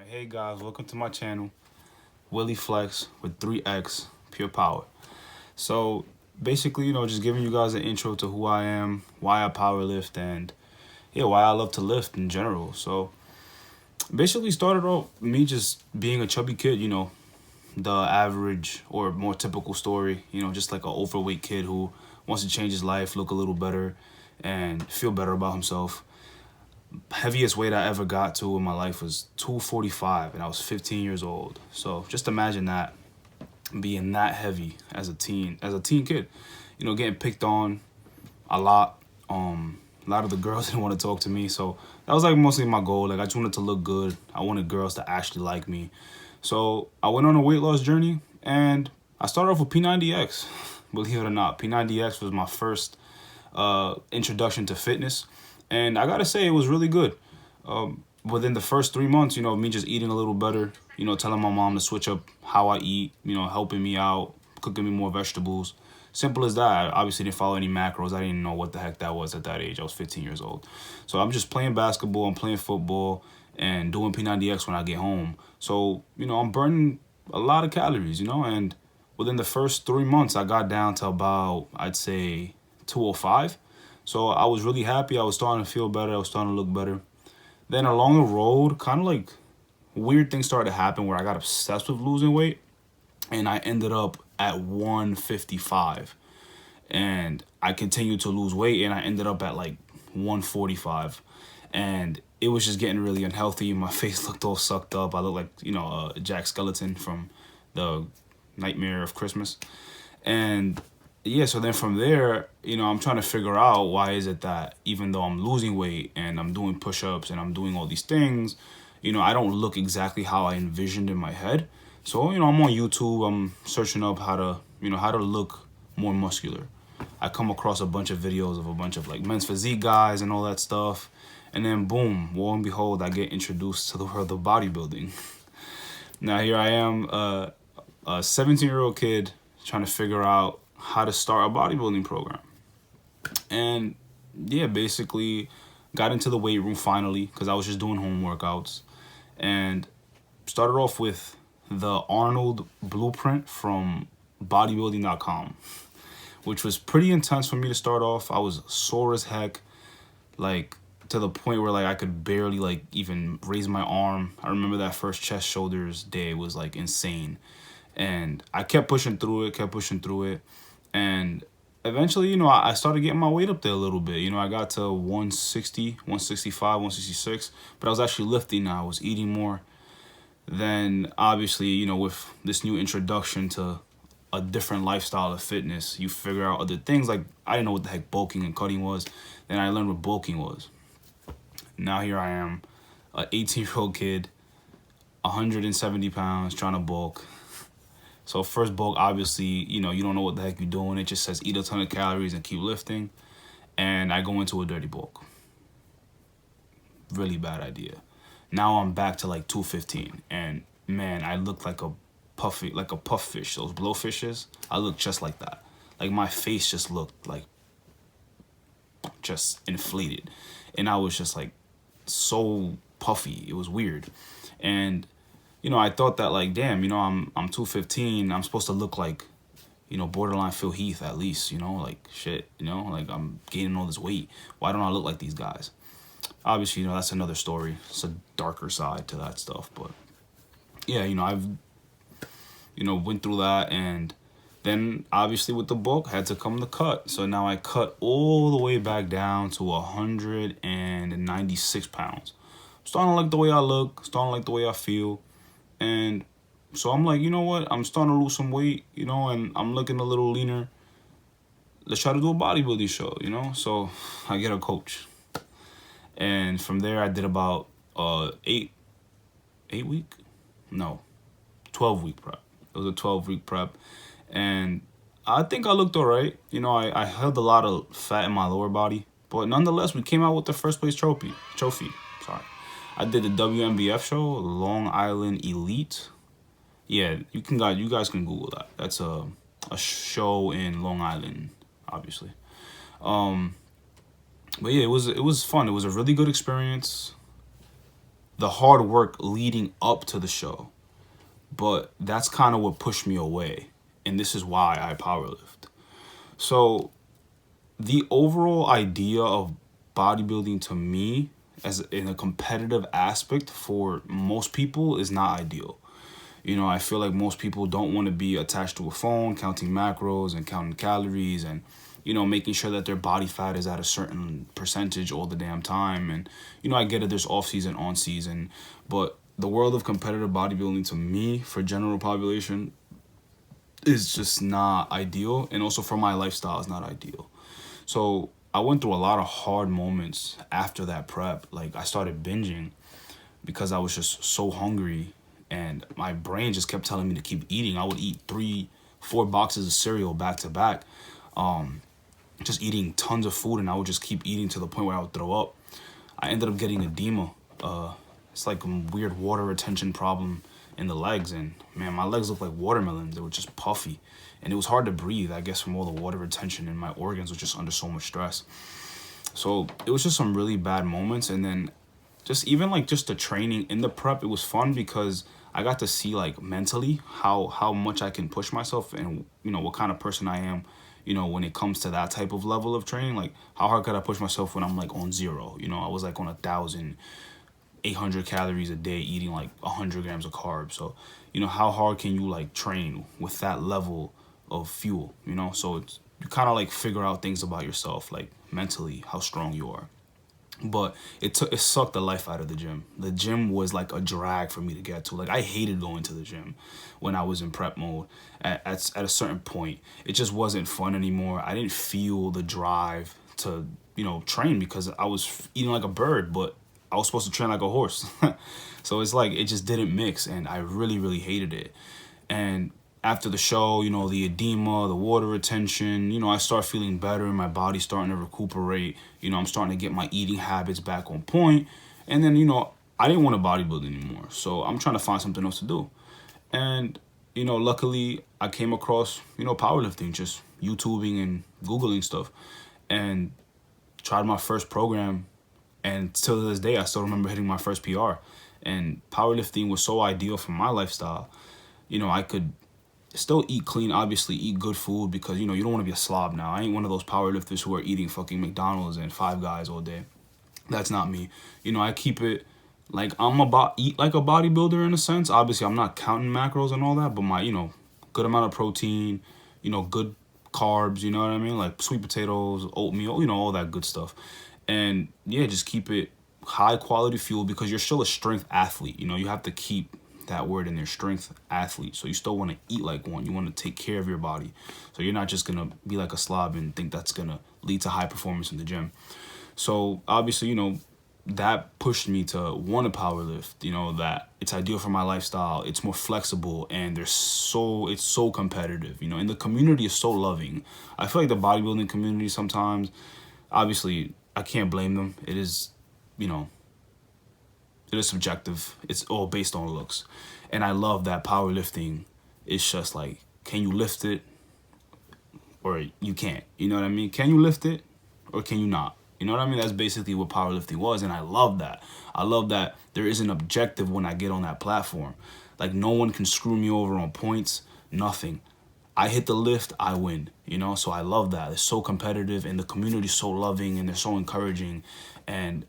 Hey guys, welcome to my channel, Willie Flex with 3X Pure Power. So basically, just giving you guys an intro to who I am, why I powerlift, and why I love to lift in general. So basically started off me just being a chubby kid, the average or more typical story, just like an overweight kid who wants to change his life, look a little better, and feel better about himself. Heaviest weight I ever got to in my life was 245, and I was 15 years old. So just imagine that, being that heavy as a teen kid, getting picked on a lot. A lot of the girls didn't want to talk to me, so that was like mostly my goal. Like I just wanted to look good. I wanted girls to actually like me. So I went on a weight loss journey, and I started off with P90X. Believe it or not, P90X was my first introduction to fitness, and I gotta say it was really good. Within the first 3 months, me just eating a little better, telling my mom to switch up how I eat, helping me out, cooking me more vegetables. Simple as that. I obviously didn't follow any macros. I didn't know what the heck that was at that age. I was 15 years old. So I'm just playing basketball, I'm playing football, and doing P90X when I get home. So, I'm burning a lot of calories, and within the first 3 months, I got down to about, I'd say, 205. So I was really happy. I was starting to feel better. I was starting to look better. Then along the road, kind of like weird things started to happen where I got obsessed with losing weight, and I ended up at 155. And I continued to lose weight, and I ended up at like 145. And it was just getting really unhealthy. My face looked all sucked up. I looked like, Jack Skeleton from the Nightmare of Christmas. And yeah, so then from there, I'm trying to figure out why is it that even though I'm losing weight and I'm doing push-ups and I'm doing all these things, I don't look exactly how I envisioned in my head. So, I'm on YouTube, I'm searching up how to look more muscular. I come across a bunch of videos of a bunch of like men's physique guys and all that stuff. And then boom, lo and behold, I get introduced to the world of bodybuilding. Now here I am, a 17-year-old kid trying to figure out how to start a bodybuilding program. And yeah, basically got into the weight room finally because I was just doing home workouts, and started off with the Arnold blueprint from bodybuilding.com, which was pretty intense for me to start off. I was sore as heck, like to the point where like I could barely like even raise my arm. I remember that first chest shoulders day was like insane. And I kept pushing through it. And eventually, I started getting my weight up there a little bit. I got to 160, 165, 166, but I was actually lifting now. I was eating more. Then obviously, with this new introduction to a different lifestyle of fitness, you figure out other things. Like I didn't know what the heck bulking and cutting was. Then I learned what bulking was. Now here I am, an 18-year-old kid, 170 pounds, trying to bulk. So first bulk, obviously, you don't know what the heck you're doing. It just says eat a ton of calories and keep lifting. And I go into a dirty bulk. Really bad idea. Now I'm back to like 215. And man, I look like a puff fish. Those blowfishes, I look just like that. Like my face just looked like just inflated. And I was just like so puffy. It was weird. And I thought that like, damn, I'm 215. I'm supposed to look like, borderline Phil Heath at least, like shit, like I'm gaining all this weight. Why don't I look like these guys? Obviously, that's another story. It's a darker side to that stuff. But yeah, I've, went through that. And then obviously with the bulk had to come the cut. So now I cut all the way back down to 196 pounds. I'm starting to like the way I look, starting to like the way I feel. And so I'm like, you know what? I'm starting to lose some weight, and I'm looking a little leaner. Let's try to do a bodybuilding show, So I get a coach. And from there I did about 12-week prep. It was a 12-week prep. And I think I looked all right. I held a lot of fat in my lower body. But nonetheless, we came out with the first place trophy. Sorry. I did the WMBF show, Long Island Elite. Yeah, you guys can Google that. That's a show in Long Island, obviously. But yeah, it was fun. It was a really good experience. the hard work leading up to the show. But that's kind of what pushed me away. And this is why I powerlift. So the overall idea of bodybuilding to me as in a competitive aspect for most people is not ideal. You know, I feel like most people don't want to be attached to a phone, counting macros and counting calories and, you know, making sure that their body fat is at a certain percentage all the damn time. And, you know, I get it, there's off season, on season, but the world of competitive bodybuilding to me, for general population, is just not ideal. And also for my lifestyle, is not ideal. So I went through a lot of hard moments after that prep. Like, I started binging because I was just so hungry and my brain just kept telling me to keep eating. I would eat 3-4 boxes of cereal back to back, just eating tons of food, and I would just keep eating to the point where I would throw up. I ended up getting edema. It's like a weird water retention problem in the legs, and man, my legs looked like watermelons. They were just puffy, and it was hard to breathe, I guess, from all the water retention, and my organs were just under so much stress. So it was just some really bad moments. And then just even like just the training in the prep, it was fun because I got to see like mentally how much I can push myself, and you know what kind of person I am, you know, when it comes to that type of level of training. Like, how hard could I push myself when I'm like on zero? You know, I was like on 1,800 calories a day, eating like 100 grams of carbs. So, you know, how hard can you like train with that level of fuel, you know? So it's, you kind of like figure out things about yourself, like mentally, how strong you are. But it sucked the life out of the gym. The gym was like a drag for me to get to. Like, I hated going to the gym when I was in prep mode. At a certain point, it just wasn't fun anymore. I didn't feel the drive to, you know, train because I was eating like a bird, but I was supposed to train like a horse. So it's like, it just didn't mix, and I really, really hated it. And after the show, you know, the edema, the water retention, you know, I start feeling better and my body's starting to recuperate. You know, I'm starting to get my eating habits back on point. And then, you know, I didn't want to bodybuild anymore. So I'm trying to find something else to do. And, you know, luckily I came across, you know, powerlifting, just YouTubing and Googling stuff, and tried my first program. And till this day, I still remember hitting my first PR. And powerlifting was so ideal for my lifestyle. You know, I could still eat clean, obviously eat good food, because, you know, you don't want to be a slob now. I ain't one of those powerlifters who are eating fucking McDonald's and Five Guys all day. That's not me. You know, I keep it like I'm eat like a bodybuilder in a sense. Obviously, I'm not counting macros and all that, but my, you know, good amount of protein, you know, good carbs, you know what I mean? Like sweet potatoes, oatmeal, you know, all that good stuff. And yeah, just keep it high quality fuel, because you're still a strength athlete. You know, you have to keep that word in there, strength athlete. So you still want to eat like one. You want to take care of your body. So you're not just going to be like a slob and think that's going to lead to high performance in the gym. So obviously, you know, that pushed me to want to powerlift, you know, that it's ideal for my lifestyle. It's more flexible, and it's so competitive, you know, and the community is so loving. I feel like the bodybuilding community sometimes, obviously, I can't blame them. It is, you know, it is subjective. It's all based on looks. And I love that powerlifting is just like, can you lift it or you can't? You know what I mean? Can you lift it or can you not? You know what I mean? That's basically what powerlifting was. And I love that. I love that there is an objective when I get on that platform. Like, no one can screw me over on points, nothing. I hit the lift, I win, you know? So I love that. It's so competitive, and the community is so loving, and they're so encouraging. And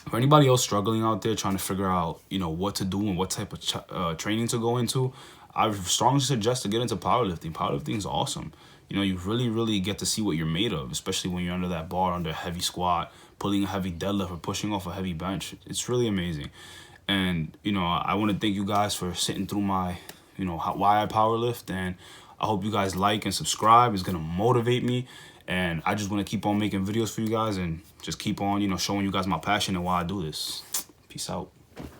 for anybody else struggling out there trying to figure out, you know, what to do and what type of training to go into, I strongly suggest to get into powerlifting. Powerlifting is awesome. You know, you really, really get to see what you're made of, especially when you're under that bar, under a heavy squat, pulling a heavy deadlift, or pushing off a heavy bench. It's really amazing. And, you know, I want to thank you guys for sitting through my, you know, why I powerlift. And I hope you guys like and subscribe. It's going to motivate me. And I just want to keep on making videos for you guys and just keep on, you know, showing you guys my passion and why I do this. Peace out.